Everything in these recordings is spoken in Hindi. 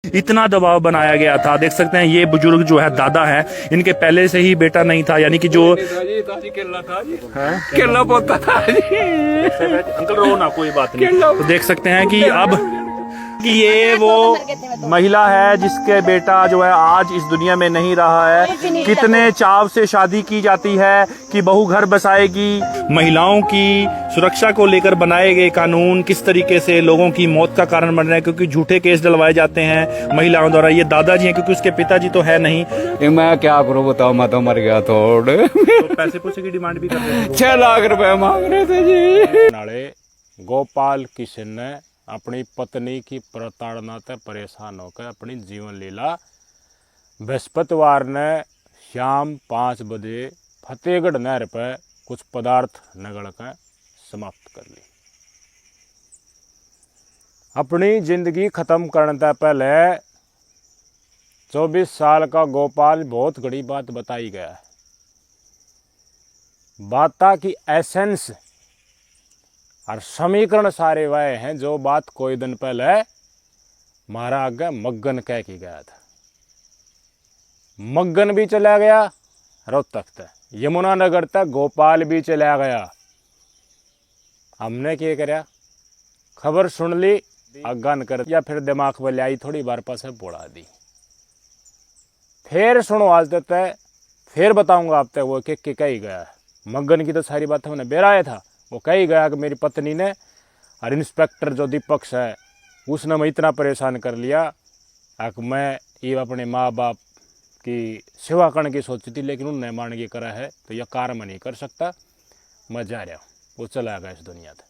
इतना दबाव बनाया गया था। देख सकते हैं ये बुजुर्ग जो है दादा है, इनके पहले से ही बेटा नहीं था, यानी कि जो केला पोता था जी। अंकल रो ना, कोई बात नहीं। तो देख सकते हैं कि अब कि ये वो महिला है जिसके बेटा जो है आज इस दुनिया में नहीं रहा है। कितने चाव से शादी की जाती है कि बहू घर बसाएगी। महिलाओं की सुरक्षा को लेकर बनाए गए कानून किस तरीके से लोगों की मौत का कारण बन रहे हैं, क्योंकि झूठे केस डलवाए जाते हैं महिलाओं द्वारा। ये दादाजी हैं, क्योंकि उसके पिताजी तो है नहीं। मैं क्या करूं बताओ, मैं तो मर गया थोड़े। तो पैसे पूछे की डिमांड भी कर रहे थे। 6 लाख रुपए मांग रहे थे जी। नाले गोपाल किशन ने अपनी पत्नी की प्रताड़ना से परेशान होकर अपनी जीवन लीला बृहस्पतिवार ने शाम 5 बजे फतेहगढ़ नहर पर कुछ पदार्थ नगड़ कर समाप्त कर ली। अपनी जिंदगी खत्म करने से पहले 24 साल का गोपाल बहुत बड़ी बात बताई गया है। बाता की एसेंस और समीकरण सारे वह हैं जो बात कोई दिन पहले मारा आगे मग्गन कह के गया था। मग्गन भी चला गया रोहतक तक, यमुनानगर तक गोपाल भी चला गया। हमने क्या करा, खबर सुन ली, अगन कर दिया, फिर दिमाग में लाई थोड़ी बार पास बोला दी। फिर सुनो आज तक, फिर बताऊंगा आप तक वो के कही गया है। मग्गन की तो सारी बात हमने बेराया था। वो कही गया कि मेरी पत्नी ने और इंस्पेक्टर जो दीपक है उसने मैं इतना परेशान कर लिया कि मैं ये अपने माँ बाप की सेवा करने की सोची थी, लेकिन उन्होंने मान के करा है तो यह कार्य मैं नहीं कर सकता, मैं जा रहा हूँ। वो चला गया इस दुनिया से।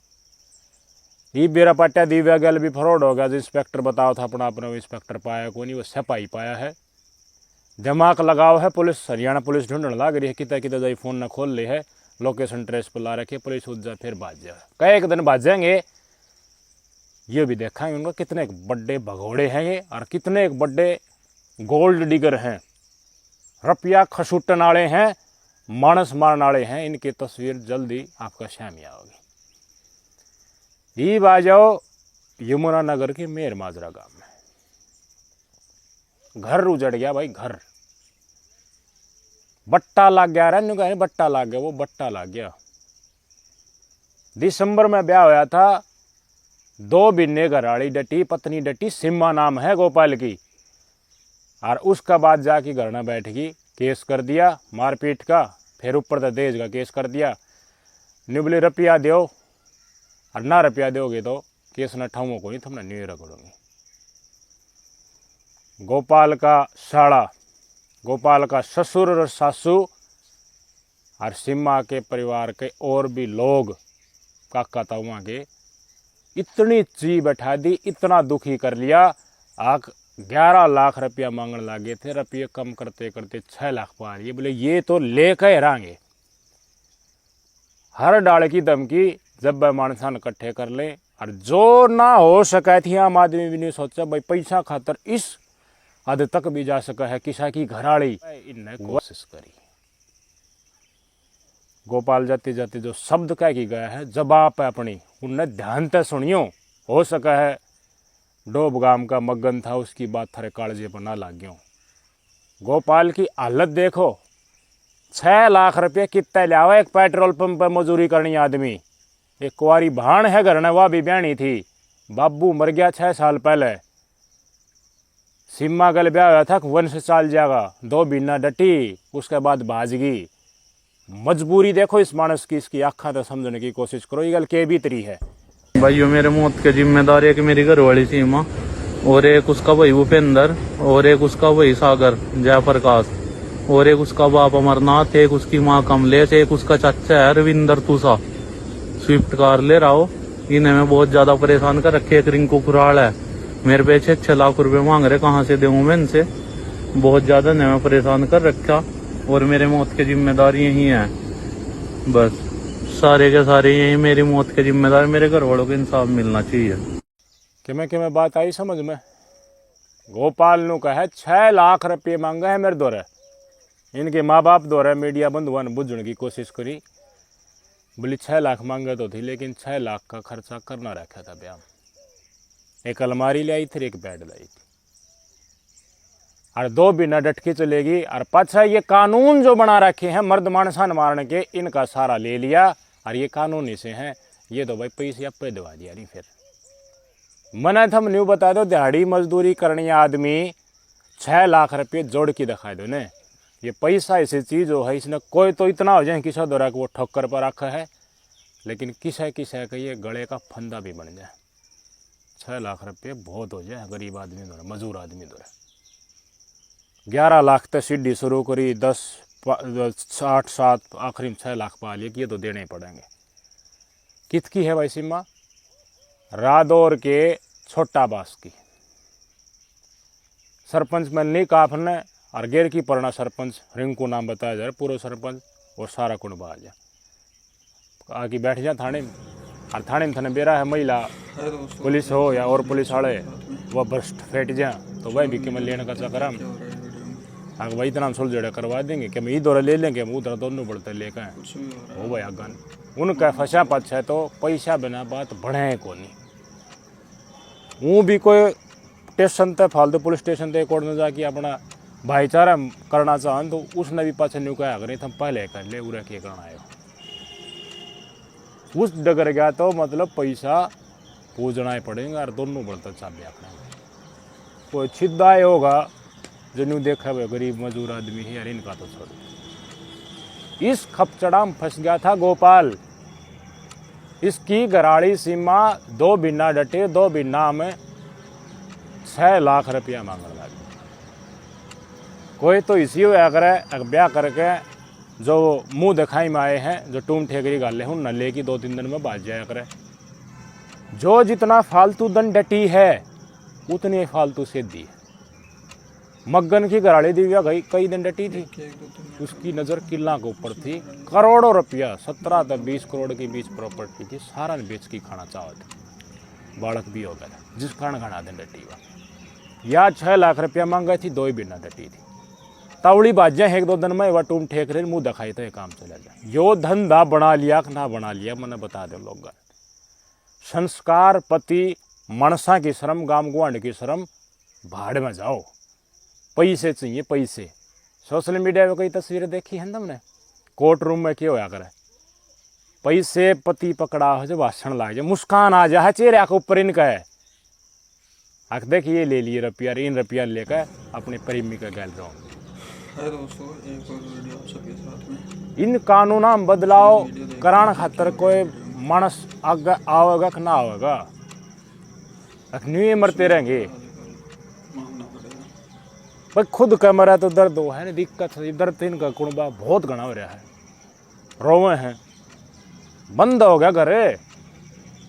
ये बेरा पाटिया दिव्या गल भी फ्रॉड हो गया। जो इंस्पेक्टर बताओ था अपना अपना इंस्पेक्टर पाया को नहीं, वो सिपाही पाया है। दिमाग लगाओ है पुलिस, हरियाणा पुलिस ढूंढने लग रही है, कितना कितना जाई फोन न खोल ले है, लोकेशन ट्रेस पर ला रखे, पुलिस उठ जा फिर भाज जाए। कई एक दिन भाजेंगे, ये भी देखेंगे उनका कितने बड़े भगोड़े हैं ये, और कितने बड़े गोल्ड डिगर हैं, रुपया खसूटन वाले हैं, मानस मारने वाले हैं। इनकी तस्वीर जल्दी आपका सामने आओगी। ये बाजाओ यमुनानगर के मेर माजरा गांव में घर उजड़ गया भाई, घर बट्टा लग गया। रहने का बट्टा लग गया, वो बट्टा लग गया। दिसंबर में ब्याह होया था, 2 महीने घरवाली डटी, पत्नी डटी, सिम्मा नाम है गोपाल की। और उसका बाद जाके घर में बैठ गई, केस कर दिया मारपीट का, फिर ऊपर से दहेज का केस कर दिया। निबले रुपया दो और ना रुपया दोगे तो केस न ठाऊँ को नहीं, तुमने नहीं रगड़ूंगी। गोपाल का साड़ा, गोपाल का ससुर और सासू और सिम्मा के परिवार के और भी लोग काका ताऊआ के इतनी ची बैठा दी, इतना दुखी कर लिया। 11 लाख रुपया मांगने लगे थे। रुपये कम करते करते 6 लाख पा रही है। बोले ये तो लेकर रहेंगे। हर डाल की धमकी जब वह मानसान इकट्ठे कर ले, और जो ना हो सके थी आम आदमी भी नहीं सोचा भाई पैसा खातर इस हद तक भी जा सका है। किसा की घराड़ी इनने कोशिश करी। गोपाल जाते जाते जो शब्द कह की गया है, जवाब है अपनी उनने ध्यान से सुनियो। हो सका है डोब गांव का मग्गन था, उसकी बात थारे कालजे पर ना लाग गयो। गोपाल की हालत देखो, 6 लाख रुपये कितना लिया एक पेट्रोल पंप पर मजूरी करनी आदमी। एक कुंवारी भाण है घर ने, वह भी ब्याणी थी, बाबू मर गया 6 साल पहले। सिम्मा गल ब्याह हुआ था, वंश चाल जाएगा, 2 महीना डटी, उसके बाद भाजगी। मजबूरी देखो इस मानस की, इसकी आँखा तो समझने की कोशिश करो। ये गल के भी तरी है भाइयों। मेरे मौत के जिम्मेदार एक मेरी घरवाली सीमा, और एक उसका भाई भूपेंद्र, और एक उसका भाई सागर जयप्रकाश, और एक उसका बाप अमरनाथ, एक उसकी माँ कमलेश, एक उसका चाचा है रविंदर तुषा। स्विफ्ट कार ले रहा हो, इन्हें मैं बहुत ज्यादा परेशान कर रखे। एक रिंकू कुराल है, मेरे पे 6 लाख रुपए मांग रहे, कहाँ से दूं मैं इनसे। बहुत ज्यादा ने मैं परेशान कर रखा, और मेरे मौत के जिम्मेदार यही है। बस सारे के सारे यही मेरी मौत के जिम्मेदार। मेरे घर वालों को इंसाफ मिलना चाहिए। कि मैं बात आई समझ में। गोपाल नु कहे 6 लाख रुपये मांगे है मेरे दौरे। इनके माँ बाप दौरे मीडिया बंधुआ ने बुझने की कोशिश करी। बोली 6 लाख मांगे तो थी, लेकिन 6 लाख का खर्चा करना रखा था ब्याह। एक अलमारी लाई थी, एक बेड लाई थी। और 2 बिना डटके चलेगी। और पाछा ये कानून जो बना रखे हैं मर्द मानसान मारने के, इनका सारा ले लिया और ये कानूनी से हैं। ये तो भाई पैसे आप पे दवा दिया नहीं। फिर मना थम न्यू बता दो, दिहाड़ी मजदूरी करनी आदमी 6 लाख रुपये जोड़ के दिखा दो ने। ये पैसा ऐसी चीज हो है, इसने कोई तो इतना हो जाए किसा दौरा कि वो ठक्कर पर रखा है, लेकिन किसा का ये गले का फंदा भी बन जाए। 6 लाख रुपये बहुत हो जाए गरीब आदमी द्वारा, मजदूर आदमी द्वारा। 11 लाख तक सीढ़ी शुरू करी, 10 8 7 आखिरी में 6 लाख पा लिए कि ये तो देने ही पड़ेंगे। कितकी है भाई सीमा? रादौर के छोटा बास की सरपंच मल्ली काफने और गेर की परणा सरपंच रिंकू नाम बताया जा रहा, पूर्व सरपंच और सारा कुंडबा आ जा आके बैठ जा थाने में। और थाने में थाने बेरा है महिला पुलिस हो या और पुलिस वाले, वह भ्रष्ट फेंट जा तो वह भी कि मैं लेने का चक्कर आगे वही इतना हम सुलझड़ा करवा देंगे कि हम इधर ले लेंगे, हम उधर दोनों बढ़ते लेकर हो भाई आगन उनका फंसा पछ है। तो पैसा बिना बात बढ़े को नहीं। वो भी कोई स्टेशन तक फालतू पुलिस स्टेशन तक कोर्ट में जाके अपना भाईचारा करना चाहन तो उसने भी पाछे न्यू कहा अगर हम पहले कर ले उरा के करना है। उस डगर गया तो मतलब पैसा पूजना ही पड़ेगा और दोनों बढ़ता चाबे अपने कोई छिदा होगा जो न्यू देखा हुआ गरीब मजदूर आदमी है यार, इनका तो छोड़। इस खपचड़ा में फंस गया था गोपाल। इसकी गराड़ी सीमा 2 बिना डटे, 2 बिना में 6 लाख रुपया मांगने लगे। कोई तो इसी हुआ करे ब्याह करके जो मुंह दिखाई में आए हैं, जो टूम ठेकरी गाले हूँ न लेकी 2-3 दिन में बाज जाया करे। जो जितना फालतू दन डटी है उतनी फालतू सिद्धि है। मग्गन की गराड़ी दिव्या गई कई दिन डटी थी, उसकी नज़र किला के ऊपर थी। करोड़ों रुपया 17 से 20 करोड़ के बीच प्रॉपर्टी थी, सारा बेच की खाना चाहत। बालक भी हो गया जिस कारण खाना दिन डटी हुआ। या 6 लाख रुपया मांगा थी, 2 ही बिना डटी थी। तावड़ी बाजा 1-2 दिन में वह टूम ठेक रहे मुँह दिखाई तो ये काम चला जाए। यो धंधा बना लिया कि ना बना लिया मैंने बता दो लोग। संस्कार पति मनसा की शर्म, गाम गुआंड की शर्म, भाड़ में जाओ। पैसे चाहिए पैसे। सोशल मीडिया में कई तस्वीरें देखी हैं तुमने, कोर्ट रूम में क्या होया करे, पैसे पति पकड़ा हो जो भाषण ला जाए, मुस्कान आ जाए चेहरे के ऊपर इनका है। आख देखिए ले लिए रुपया, इन रुपया लेकर अपने प्रेमी का गैल जाओ। इन कानूना में बदलाव कराने खातर कोई मानस आगे आवेगा कि ना आवेगा? न्यू मरते रहेंगे भाई। खुद का मरा तो दर्द हो है ना, दिक्कत है। दर्द इनका कुणबा बहुत घना हो रहा है, रोवे हैं, बंद हो गया घर,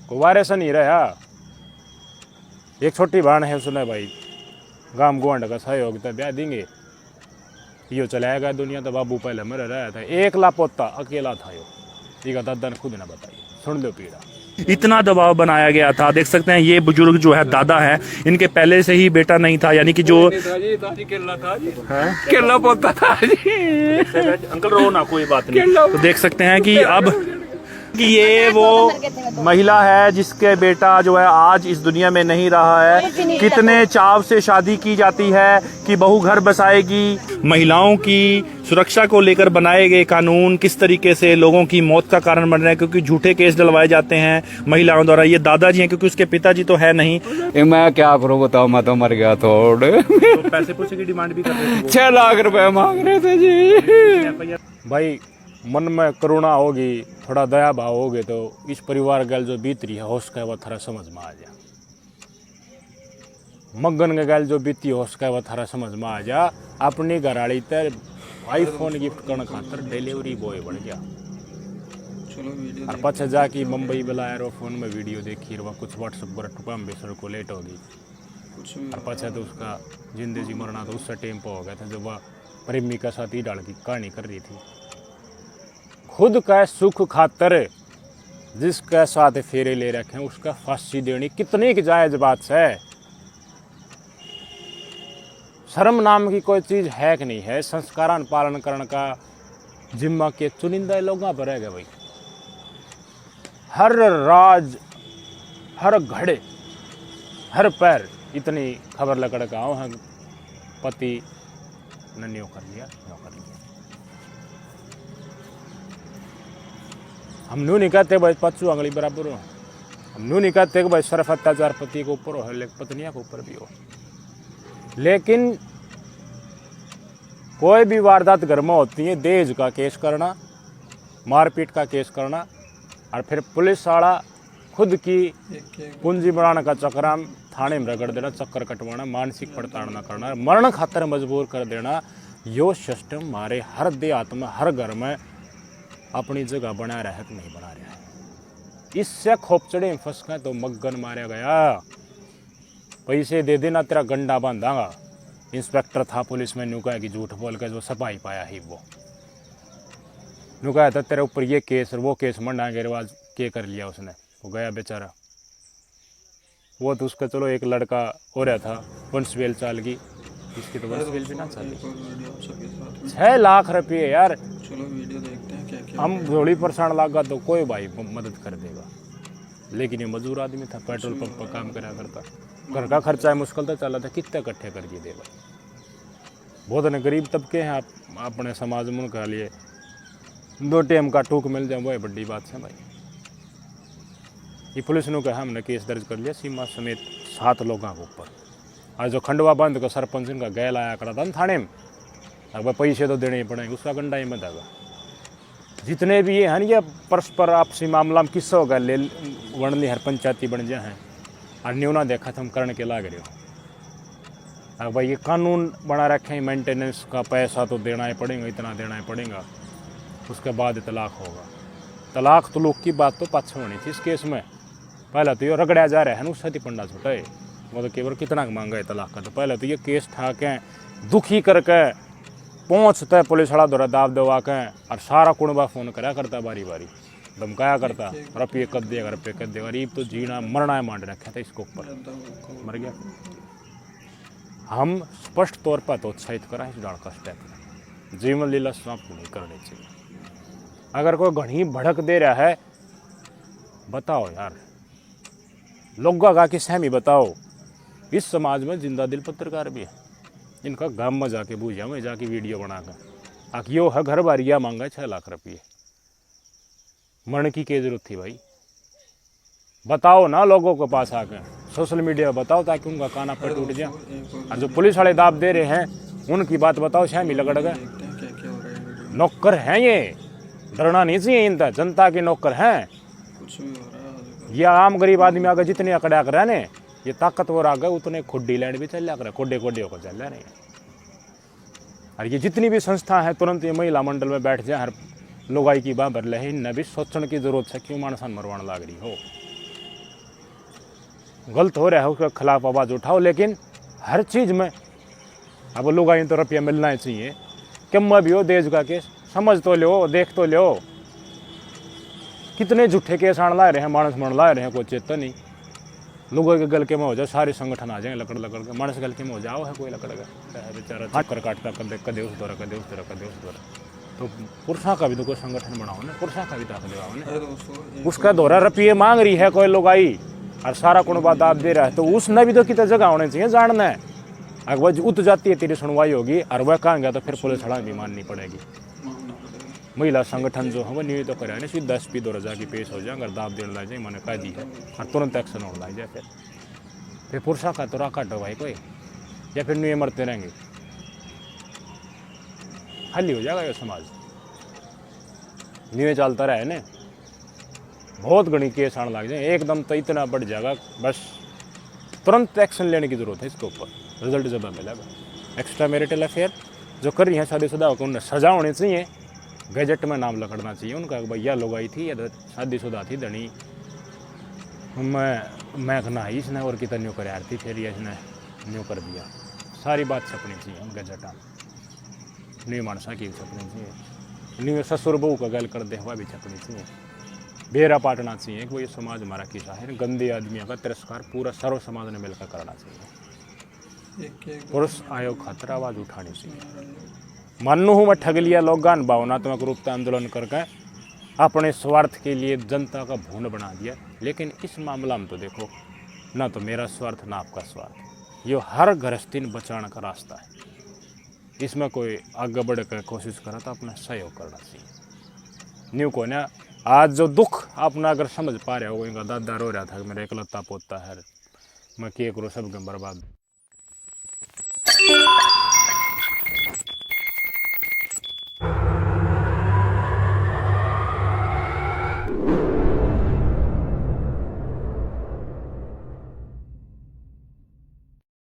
कोई वायरस नहीं रहा। एक छोटी बहन है, उसने भाई गांव गुआंड का सहयोग तो ब्याह देंगे, यो चलाएगा दुनिया। तो बाबू पहले मर रहा था, 1 लापता अकेला था यो। ये दादा ने खुद ना बताइए, सुन लो पीड़ा। इतना दबाव बनाया गया था। देख सकते हैं ये बुजुर्ग जो है दादा है, इनके पहले से ही बेटा नहीं था, यानी कि जो केला पोता था जी। अंकल रो ना, कोई बात नहीं। तो देख सकते हैं कि अब कि ये वो महिला है जिसके बेटा जो है आज इस दुनिया में नहीं रहा है। कितने चाव से शादी की जाती है कि बहू घर बसाएगी। महिलाओं की सुरक्षा को लेकर बनाए गए कानून किस तरीके से लोगों की मौत का कारण बन रहे हैं, क्योंकि झूठे केस डलवाए जाते हैं महिलाओं द्वारा। ये दादाजी हैं क्योंकि उसके पिताजी तो है नहीं। मैं क्या करूँ बताओ, मैं तो मर गया थोड़े। तो पैसे पूछे की डिमांड भी कर रहे थे, 6 लाख रुपए मांग रहे थे जी। भाई मन में करुणा होगी, थोड़ा दया भाव होगे तो इस परिवार गल जो बीत रही है होश का वह थारा समझ में आ जा। मगन के गल जो बीती होश का वह थारा समझ में आ जा। अपनी घराड़ी तर आईफोन गिफ्ट करने खातर डिलीवरी बॉय बन गया। और पछे जाके मुंबई बुलाया रो, फोन में वीडियो देखी वह कुछ व्हाट्सएप पर टुकाम बेसर को लेट होगी। और पछे तो उसका जिंदगी मरना तो उससे टेम्पो हो गया था, जब वह प्रेमी का साथ ही डाल की कहानी कर रही थी। खुद का सुख खातर जिसके साथ फेरे ले रखे हैं उसका फांसी देनी कितनी की जायज बात है। शर्म नाम की कोई चीज है कि नहीं है। संस्कारान पालन करने का जिम्मा के चुनिंदा लोगों पर रहेगा भाई। हर राज, हर घड़े, हर पैर इतनी खबर लकड़ का है पति न न्यू कर लिया न्यू कर लिया। हम न्यू नहीं कहते भाई पच्चू अंगली बराबर हो, हम न्यू नहीं कहते कि भाई सिर्फ अत्याचार पति के ऊपर हो, लेकिन पत्नियां के ऊपर भी हो। लेकिन कोई भी वारदात घर में होती है, दहेज का केस करना, मारपीट का केस करना, और फिर पुलिस वाला खुद की पूंजी बनाने का चक्राम थाने में रगड़ देना, चक्कर कटवाना, मानसिक प्रताड़ना करना, मरण खातर मजबूर कर देना, यो सिस्टम हमारे हर देहात में, हर घर में अपनी जगह बना रहा है कि नहीं बना रहा है। इससे खोपचड़े में फंस गए तो मग्गन मारा गया, पैसे दे देना तेरा गंडा बांधागा। इंस्पेक्टर था पुलिस में, न्यू कहा कि झूठ बोल कर जो सफाई पाया ही वो न्यू कहा था तेरे ऊपर ये केस और वो केस मंडा के रिवाज के कर लिया उसने, वो गया बेचारा। वो तो उसका चलो एक लड़का हो रहा था वंशवेल चाल की, इसकी तो वंशवेल भी ना चली। 6 लाख रुपये यार, चलो वीडियो देखते हैं क्या क्या। हम थोड़ी परेशान लगा तो कोई भाई मदद कर देगा, लेकिन ये मजदूर आदमी था, पेट्रोल पंप पर काम करा करता, घर का खर्चा है मुश्किल तो चला था, कितने इकट्ठे करके देगा। बहुत ने गरीब तबके हैं आप अपने समाज में, उनके लिए 2 टाइम का टूक मिल जाए वो बड़ी बात है भाई। ये पुलिस ने कहा हमने केस दर्ज कर लिया सीमा समेत 7 लोगों के ऊपर। आज जो खंडवा बंद का सरपंच इनका गैल आया करा था थाने में, अब पैसे तो देने ही पड़ेंगे, उसका गंडा ही मत आगा। जितने भी ये हैं ये परस्पर आपसी मामला में किस्सा होगा, ले वनली हर पंचायती बन जाए हैं और न्यू ना देखा था हम करने के लाग रहे हो। अब भाई ये कानून बना रखे हैं, मेंटेनेंस का पैसा तो देना ही पड़ेगा, इतना देना ही पड़ेगा, उसके बाद तलाक होगा। तलाक तुलूक की बात तो पाछे होनी थी इस केस में। पहले तो ये रगड़ा जा रहा है ना, उससे ही पंडा छुटा है, वो तो केवल कितना मांगा है तलाक का। तो पहले तो ये केस ठाके दुखी करके पहुँचता है पुलिस वाला द्वारा दाब दबा के, और सारा कुणबा फोन करा करता बारी बारी, धमकाया करता, रुपये कद देगा रुपये कद देगा। गरीब तो जीना मरना है मांड रखा था इसको ऊपर, मर गया। हम स्पष्ट तौर पर तो उत्साहित करा इस डाल का स्टेप, जीवन लीला समाप्त नहीं करनी चाहिए। अगर कोई घनी भड़क दे रहा है बताओ यार, लोगों का कि सहमी बताओ। इस समाज में जिंदा दिल पत्रकार भी है, इनका गांव में जाके बूझा में जाके वीडियो बनाकर आखियो है घर बारिया मांगा 6 लाख रुपये, मरण की क्या जरूरत थी भाई? बताओ ना लोगों के पास आके, सोशल मीडिया बताओ ताकि उनका काना पर टूट जाए। और जो पुलिस वाले दाब दे रहे हैं उनकी बात बताओ, सहमी लगड़ गए। नौकर हैं ये, डरना नहीं चाहिए इनका, जनता के नौकर हैं। ये आम गरीब आदमी आगे जितने अकड़ा कर रहे हैं, ये ताकतवर आ गए उतने खुड्डी लैंड भी चल रहा, कोडे कोडे होकर चल रहे हैं। और ये जितनी भी संस्था है तुरंत ये महिला मंडल में बैठ जाए, हर लोगाई की बाँ भर ले, इन्हें भी सोचने की जरूरत है क्यों मानसान मरवान लाग रही हो। गलत हो रहा है उसके खिलाफ आवाज़ उठाओ, लेकिन हर चीज़ में अब लोगाई तो रुपया मिलना ही चाहिए। कम भी हो देश का केस समझ तो लो, देख तो लो, कितने झूठे केस आने ला रहे हैं, मानस मन ला रहे हैं, कोई चेता नहीं। लोगों के गल के में हो जाए, सारे संगठन आ जाए लकड़ लकड़ के, मानस गल के में हो जाओ है कोई लकड़ का बेचारा चक्कर काटता कदे उस दौरा कदे उस दौरा कदे उस दौरा। तो पुरुषों का भी तो कोई संगठन बनाओ ना, पुरुषों का भी ताकत लगाओ ना। उसका दौरा रुपये मांग रही है कोई लोग आई और सारा कुणबा दाब दे रहा है, तो उसने भी तो कितने जगह होने चाहिए जानना है। अगर वह उत जाती है तेरी सुनवाई होगी और वह कहेंगे तो फिर पुलिस हड़ाई भी माननी पड़ेगी। महिला संगठन जो है वह नियुक्त तो कराने सीधा SP दौरा जाके पेश हो जाए, अगर दाब देने ला जाए मैंने कह दी है और तुरंत एक्शन हो ला जाए। फिर पुरुषा का तो राका भाई कोई, या फिर न्यू मरते रहेंगे, खाली हो जाएगा ये समाज। न्यू चलता रहे ना, बहुत घनी केस आने लग जाए एकदम, तो इतना बढ़ जाएगा, बस तुरंत एक्शन लेने की जरूरत है इसके ऊपर, रिजल्ट जब मिलेगा। एक्स्ट्रा मैरिटल अफेयर जो कर रही हैं शादीशुदा होकर, उन्हें सजा होनी चाहिए, गैजेट में नाम लगना चाहिए उनका, भैया लोग आई थी या शादीशुदा थी धनी, मैं कहना ही इसने और कितना न्यू कर यार थी, फिर इसने न्यू कर दिया। सारी बात छपनी चाहिए उन गैजेटा, न्यू मानसा की छपनी चाहिए, न्यू ससुर बहू का गल कर दे हुआ भी छपनी चाहिए, बेरा पाटना चाहिए कि वो ये समाज हमारा किसा है। गंदे आदमियों का तिरस्कार पूरा सर्व समाज ने मिलकर करना चाहिए। पुरुष आयोग खातर आवाज़ उठानी चाहिए। मानू हूँ मैं ठग लिया लोगान, भावनात्मक रूप से आंदोलन करके अपने स्वार्थ के लिए जनता का भून बना दिया, लेकिन इस मामला में तो देखो ना तो मेरा स्वार्थ ना आपका स्वार्थ, ये हर गृहस्थी बचाने का रास्ता है। इसमें कोई आगे बढ़ कर कोशिश करा तो अपना सहयोग करना चाहिए। न्यू को ना आज जो दुख अपना अगर समझ पा रहे हो, इनका दादा रो रहा था कि मेरा इकलौता पोता है, मैं क्या करूँ, सब बर्बाद।